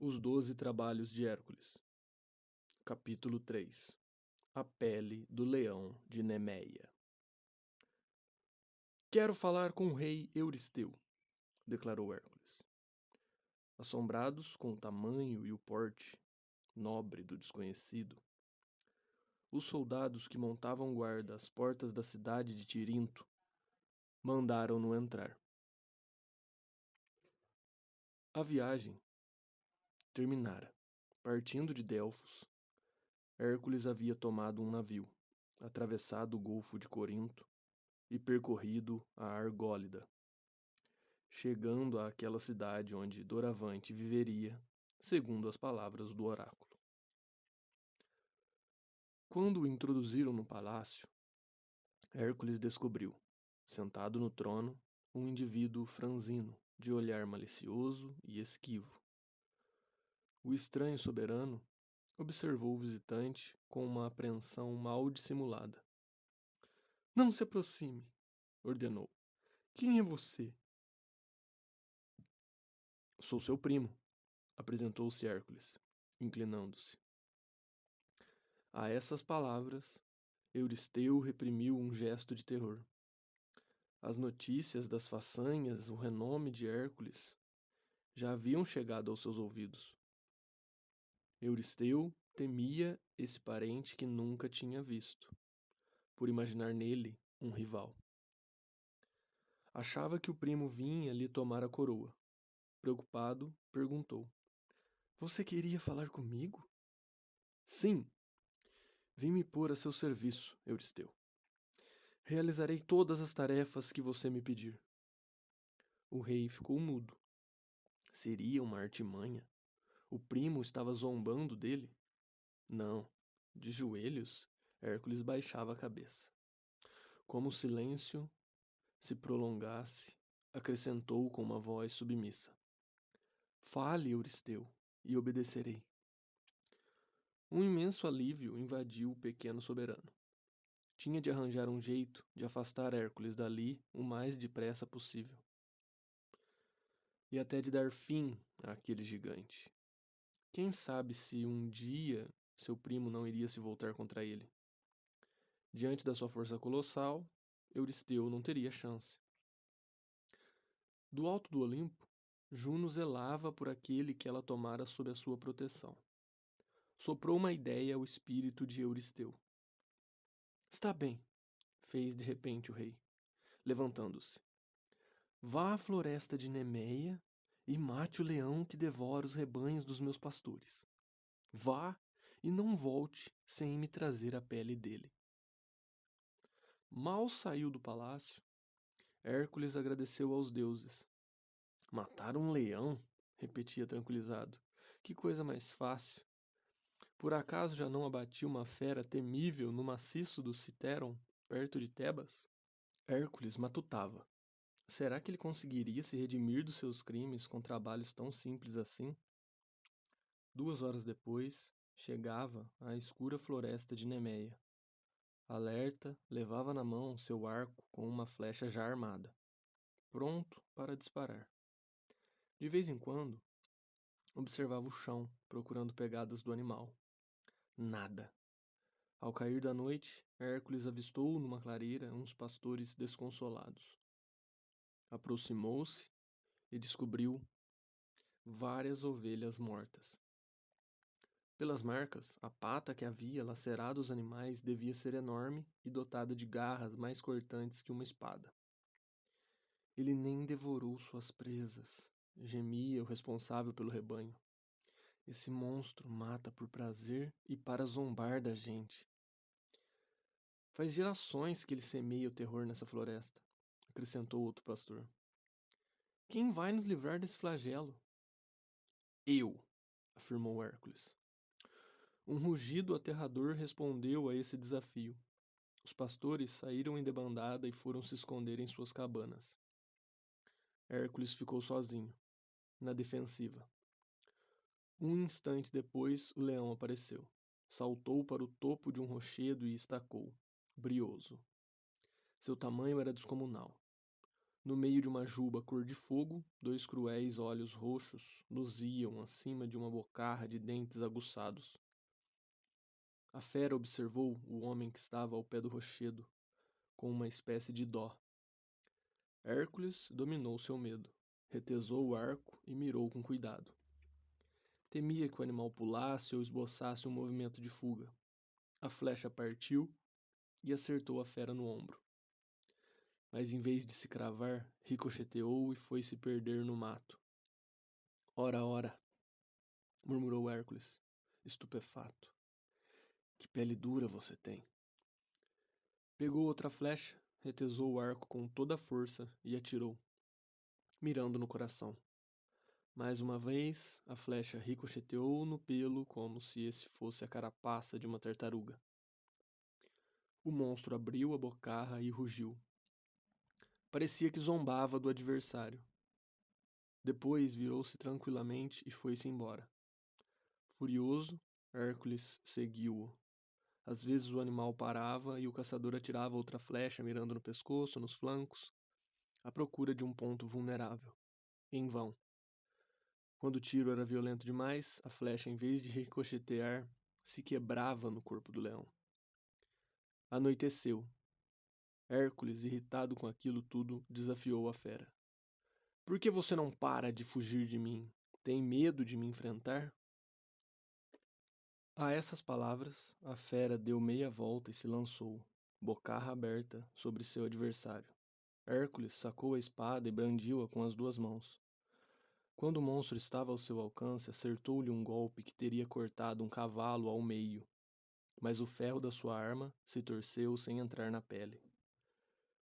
Os 12 Trabalhos de Hércules. Capítulo 3. A pele do leão de Nemeia. Quero falar com o rei Euristeu, declarou Hércules. Assombrados com o tamanho e o porte nobre do desconhecido, os soldados que montavam guarda às portas da cidade de Tirinto mandaram-no entrar. A viagem terminara. Partindo de Delfos, Hércules havia tomado um navio, atravessado o Golfo de Corinto e percorrido a Argólida, chegando àquela cidade onde doravante viveria, segundo as palavras do oráculo. Quando o introduziram no palácio, Hércules descobriu, sentado no trono, um indivíduo franzino, de olhar malicioso e esquivo. O estranho soberano observou o visitante com uma apreensão mal dissimulada. "Não se aproxime", ordenou. "Quem é você?" "Sou seu primo", apresentou-se Hércules, inclinando-se. A essas palavras, Euristeu reprimiu um gesto de terror. As notícias das façanhas, o renome de Hércules, já haviam chegado aos seus ouvidos. Euristeu temia esse parente que nunca tinha visto, por imaginar nele um rival. Achava que o primo vinha lhe tomar a coroa. Preocupado, perguntou: "Você queria falar comigo?" "Sim. Vim me pôr a seu serviço, Euristeu. Realizarei todas as tarefas que você me pedir." O rei ficou mudo. Seria uma artimanha? O primo estava zombando dele? Não. De joelhos, Hércules baixava a cabeça. Como o silêncio se prolongasse, acrescentou com uma voz submissa: "Fale, Euristeu, e obedecerei." Um imenso alívio invadiu o pequeno soberano. Tinha de arranjar um jeito de afastar Hércules dali o mais depressa possível. E até de dar fim àquele gigante. Quem sabe se um dia seu primo não iria se voltar contra ele? Diante da sua força colossal, Euristeu não teria chance. Do alto do Olimpo, Juno zelava por aquele que ela tomara sob a sua proteção. Soprou uma ideia ao espírito de Euristeu. "Está bem", fez de repente o rei, levantando-se. "Vá à floresta de Nemeia e mate o leão que devora os rebanhos dos meus pastores. Vá e não volte sem me trazer a pele dele." Mal saiu do palácio, Hércules agradeceu aos deuses. "Matar um leão?" repetia tranquilizado. "Que coisa mais fácil. Por acaso já não abati uma fera temível no maciço do Citeron, perto de Tebas?" Hércules matutava. Será que ele conseguiria se redimir dos seus crimes com trabalhos tão simples assim? 2 horas depois, chegava à escura floresta de Nemeia. Alerta, levava na mão seu arco com uma flecha já armada, pronto para disparar. De vez em quando, observava o chão, procurando pegadas do animal. Nada. Ao cair da noite, Hércules avistou numa clareira uns pastores desconsolados. Aproximou-se e descobriu várias ovelhas mortas. Pelas marcas, a pata que havia lacerado os animais devia ser enorme e dotada de garras mais cortantes que uma espada. "Ele nem devorou suas presas", gemia o responsável pelo rebanho. "Esse monstro mata por prazer e para zombar da gente." "Faz gerações que ele semeia o terror nessa floresta", acrescentou outro pastor. "Quem vai nos livrar desse flagelo?" "Eu", afirmou Hércules. Um rugido aterrador respondeu a esse desafio. Os pastores saíram em debandada e foram se esconder em suas cabanas. Hércules ficou sozinho, na defensiva. Um instante depois, o leão apareceu. Saltou para o topo de um rochedo e estacou, brioso. Seu tamanho era descomunal. No meio de uma juba cor de fogo, 2 cruéis olhos roxos luziam acima de uma bocarra de dentes aguçados. A fera observou o homem que estava ao pé do rochedo, com uma espécie de dó. Hércules dominou seu medo, retesou o arco e mirou com cuidado. Temia que o animal pulasse ou esboçasse um movimento de fuga. A flecha partiu e acertou a fera no ombro. Mas em vez de se cravar, ricocheteou e foi se perder no mato. Ora, ora, murmurou Hércules, estupefato. Que pele dura você tem. Pegou outra flecha, retesou o arco com toda a força e atirou, mirando no coração. Mais uma vez, a flecha ricocheteou no pelo como se esse fosse a carapaça de uma tartaruga. O monstro abriu a bocarra e rugiu. Parecia que zombava do adversário. Depois virou-se tranquilamente e foi-se embora. Furioso, Hércules seguiu-o. Às vezes o animal parava e o caçador atirava outra flecha mirando no pescoço, nos flancos, à procura de um ponto vulnerável. Em vão. Quando o tiro era violento demais, a flecha, em vez de ricochetear, se quebrava no corpo do leão. Anoiteceu. Hércules, irritado com aquilo tudo, desafiou a fera. Por que você não para de fugir de mim? Tem medo de me enfrentar? A essas palavras, a fera deu meia volta e se lançou, bocarra aberta, sobre seu adversário. Hércules sacou a espada e brandiu-a com as 2 mãos. Quando o monstro estava ao seu alcance, acertou-lhe um golpe que teria cortado um cavalo ao meio, mas o ferro da sua arma se torceu sem entrar na pele.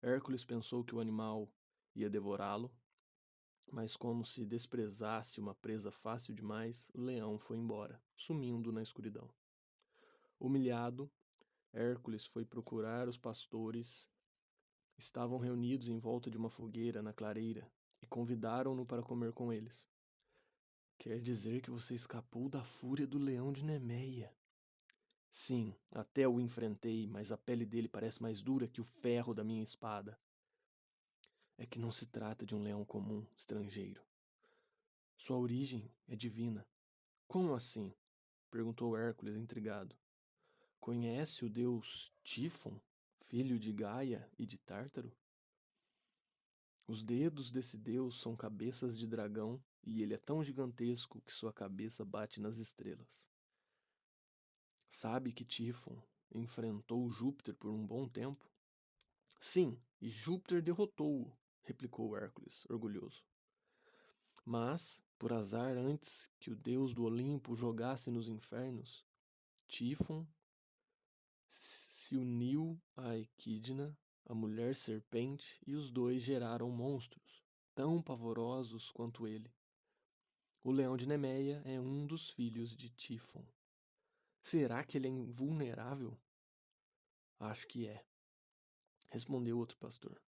Hércules pensou que o animal ia devorá-lo, mas como se desprezasse uma presa fácil demais, o leão foi embora, sumindo na escuridão. Humilhado, Hércules foi procurar os pastores. Estavam reunidos em volta de uma fogueira na clareira e convidaram-no para comer com eles. Quer dizer que você escapou da fúria do leão de Nemeia. Sim, até o enfrentei, mas a pele dele parece mais dura que o ferro da minha espada. É que não se trata de um leão comum, estrangeiro. Sua origem é divina. Como assim? Perguntou Hércules, intrigado. Conhece o deus Tífon, filho de Gaia e de Tártaro? Os dedos desse deus são cabeças de dragão e ele é tão gigantesco que sua cabeça bate nas estrelas. Sabe que Tífon enfrentou Júpiter por um bom tempo? Sim, e Júpiter derrotou-o, replicou Hércules, orgulhoso. Mas, por azar, antes que o deus do Olimpo o jogasse nos infernos, Tífon se uniu a Equidna, a mulher serpente, e os dois geraram monstros, tão pavorosos quanto ele. O leão de Nemeia é um dos filhos de Tífon. Será que ele é invulnerável? Acho que é, respondeu outro pastor.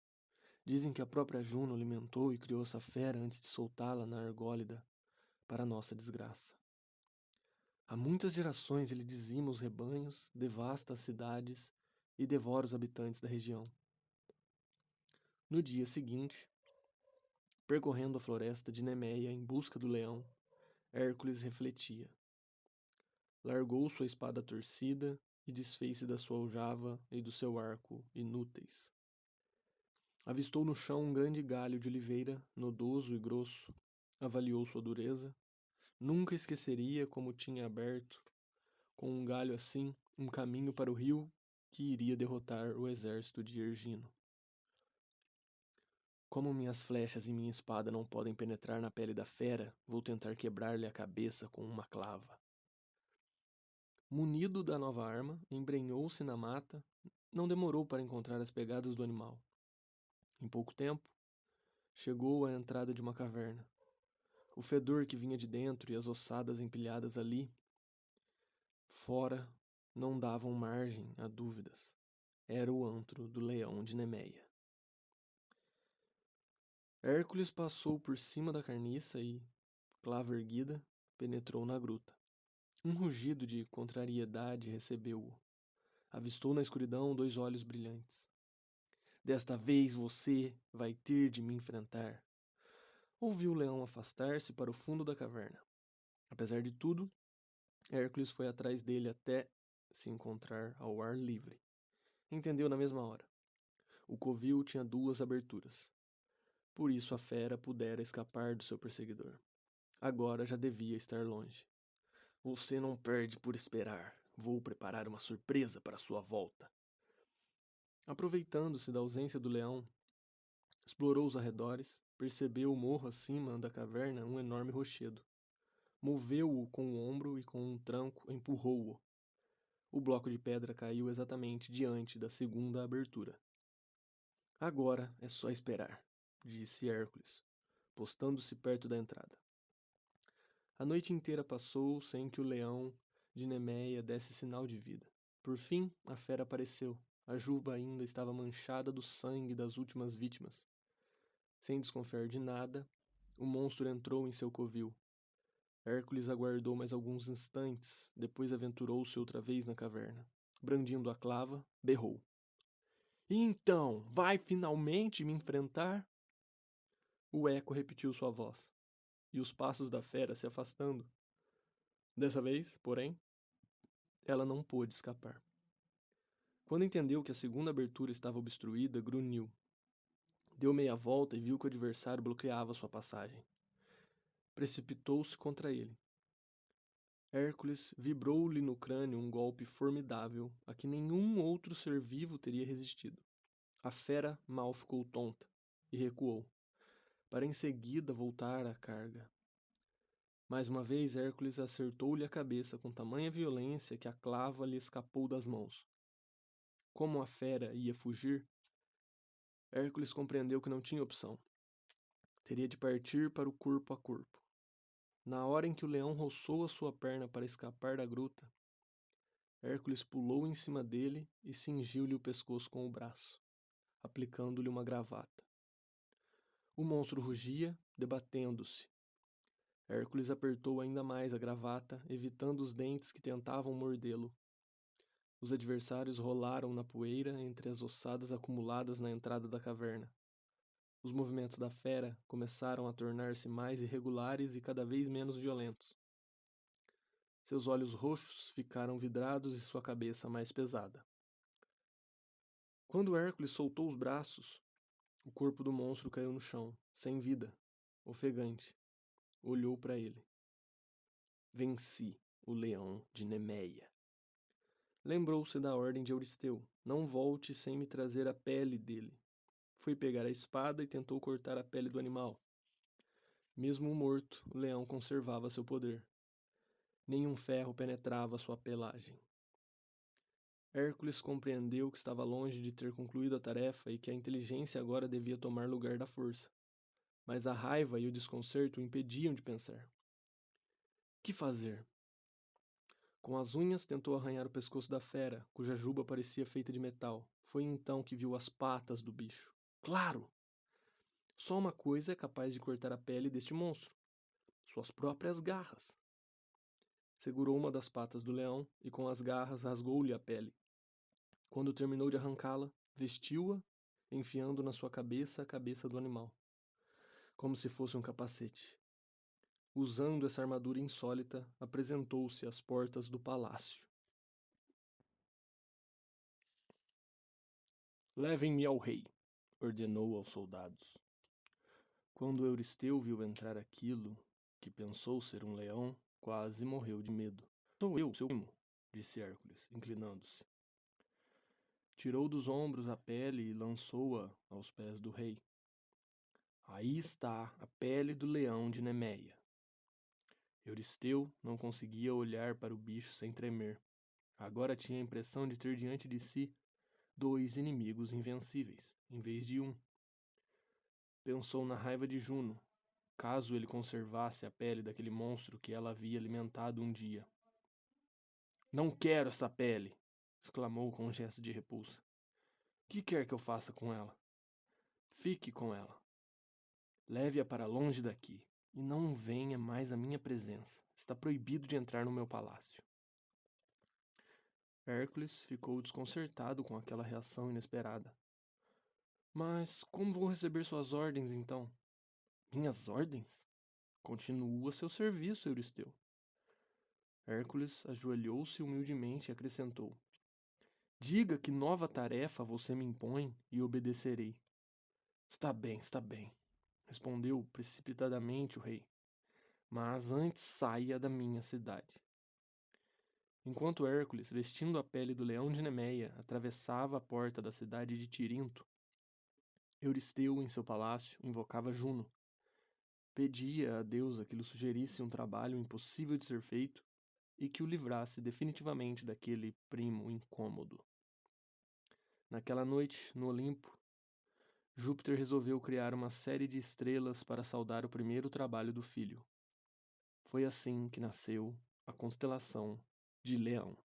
Dizem que a própria Juno alimentou e criou essa fera antes de soltá-la na Argólida, para nossa desgraça. Há muitas gerações ele dizima os rebanhos, devasta as cidades e devora os habitantes da região. No dia seguinte, percorrendo a floresta de Nemeia em busca do leão, Hércules refletia. Largou sua espada torcida e desfez-se da sua aljava e do seu arco inúteis. Avistou no chão um grande galho de oliveira, nodoso e grosso. Avaliou sua dureza. Nunca esqueceria como tinha aberto, com um galho assim, um caminho para o rio que iria derrotar o exército de Ergino. Como minhas flechas e minha espada não podem penetrar na pele da fera, vou tentar quebrar-lhe a cabeça com uma clava. Munido da nova arma, embrenhou-se na mata, não demorou para encontrar as pegadas do animal. Em pouco tempo, chegou à entrada de uma caverna. O fedor que vinha de dentro e as ossadas empilhadas ali, fora, não davam margem a dúvidas. Era o antro do leão de Nemeia. Hércules passou por cima da carniça e, clava erguida, penetrou na gruta. Um rugido de contrariedade recebeu-o. Avistou na escuridão 2 olhos brilhantes. Desta vez você vai ter de me enfrentar. Ouviu o leão afastar-se para o fundo da caverna. Apesar de tudo, Hércules foi atrás dele até se encontrar ao ar livre. Entendeu na mesma hora. O covil tinha 2 aberturas. Por isso a fera pudera escapar do seu perseguidor. Agora já devia estar longe. Você não perde por esperar. Vou preparar uma surpresa para sua volta. Aproveitando-se da ausência do leão, explorou os arredores, percebeu o morro acima da caverna um enorme rochedo. Moveu-o com o ombro e com um tranco empurrou-o. O bloco de pedra caiu exatamente diante da segunda abertura. Agora é só esperar, disse Hércules, postando-se perto da entrada. A noite inteira passou sem que o leão de Nemeia desse sinal de vida. Por fim, a fera apareceu. A juba ainda estava manchada do sangue das últimas vítimas. Sem desconfiar de nada, o monstro entrou em seu covil. Hércules aguardou mais alguns instantes, depois aventurou-se outra vez na caverna. Brandindo a clava, berrou. Então, vai finalmente me enfrentar? O eco repetiu sua voz, e os passos da fera se afastando. Dessa vez, porém, ela não pôde escapar. Quando entendeu que a segunda abertura estava obstruída, grunhiu. Deu meia volta e viu que o adversário bloqueava sua passagem. Precipitou-se contra ele. Hércules vibrou-lhe no crânio um golpe formidável a que nenhum outro ser vivo teria resistido. A fera mal ficou tonta e recuou, para em seguida voltar à carga. Mais uma vez Hércules acertou-lhe a cabeça com tamanha violência que a clava lhe escapou das mãos. Como a fera ia fugir, Hércules compreendeu que não tinha opção. Teria de partir para o corpo a corpo. Na hora em que o leão roçou a sua perna para escapar da gruta, Hércules pulou em cima dele e cingiu-lhe o pescoço com o braço, aplicando-lhe uma gravata. O monstro rugia, debatendo-se. Hércules apertou ainda mais a gravata, evitando os dentes que tentavam mordê-lo. Os adversários rolaram na poeira entre as ossadas acumuladas na entrada da caverna. Os movimentos da fera começaram a tornar-se mais irregulares e cada vez menos violentos. Seus olhos roxos ficaram vidrados e sua cabeça mais pesada. Quando Hércules soltou os braços, o corpo do monstro caiu no chão, sem vida, ofegante. Olhou para ele. Venci o leão de Nemeia. Lembrou-se da ordem de Euristeu. Não volte sem me trazer a pele dele. Foi pegar a espada e tentou cortar a pele do animal. Mesmo morto, o leão conservava seu poder. Nenhum ferro penetrava sua pelagem. Hércules compreendeu que estava longe de ter concluído a tarefa e que a inteligência agora devia tomar lugar da força. Mas a raiva e o desconcerto o impediam de pensar. Que fazer? Com as unhas tentou arranhar o pescoço da fera, cuja juba parecia feita de metal. Foi então que viu as patas do bicho. Claro! Só uma coisa é capaz de cortar a pele deste monstro: suas próprias garras. Segurou uma das patas do leão e com as garras rasgou-lhe a pele. Quando terminou de arrancá-la, vestiu-a, enfiando na sua cabeça a cabeça do animal, como se fosse um capacete. Usando essa armadura insólita, apresentou-se às portas do palácio. Levem-me ao rei, ordenou aos soldados. Quando Euristeu viu entrar aquilo, que pensou ser um leão, quase morreu de medo. Sou eu, seu primo, disse Hércules, inclinando-se. Tirou dos ombros a pele e lançou-a aos pés do rei. Aí está a pele do leão de Nemeia. Euristeu não conseguia olhar para o bicho sem tremer. Agora tinha a impressão de ter diante de si 2 inimigos invencíveis, em vez de um. Pensou na raiva de Juno, caso ele conservasse a pele daquele monstro que ela havia alimentado um dia. Não quero essa pele! Exclamou com um gesto de repulsa. Que quer que eu faça com ela? Fique com ela. Leve-a para longe daqui e não venha mais à minha presença. Está proibido de entrar no meu palácio. Hércules ficou desconcertado com aquela reação inesperada. Mas como vou receber suas ordens, então? Minhas ordens? Continua seu serviço, Euristeu. Hércules ajoelhou-se humildemente e acrescentou: Diga que nova tarefa você me impõe e obedecerei. Está bem, respondeu precipitadamente o rei. Mas antes saia da minha cidade. Enquanto Hércules, vestindo a pele do leão de Nemeia, atravessava a porta da cidade de Tirinto, Euristeu, em seu palácio, invocava Juno. Pedia à deusa que lhe sugerisse um trabalho impossível de ser feito e que o livrasse definitivamente daquele primo incômodo. Naquela noite, no Olimpo, Júpiter resolveu criar uma série de estrelas para saudar o primeiro trabalho do filho. Foi assim que nasceu a constelação de Leão.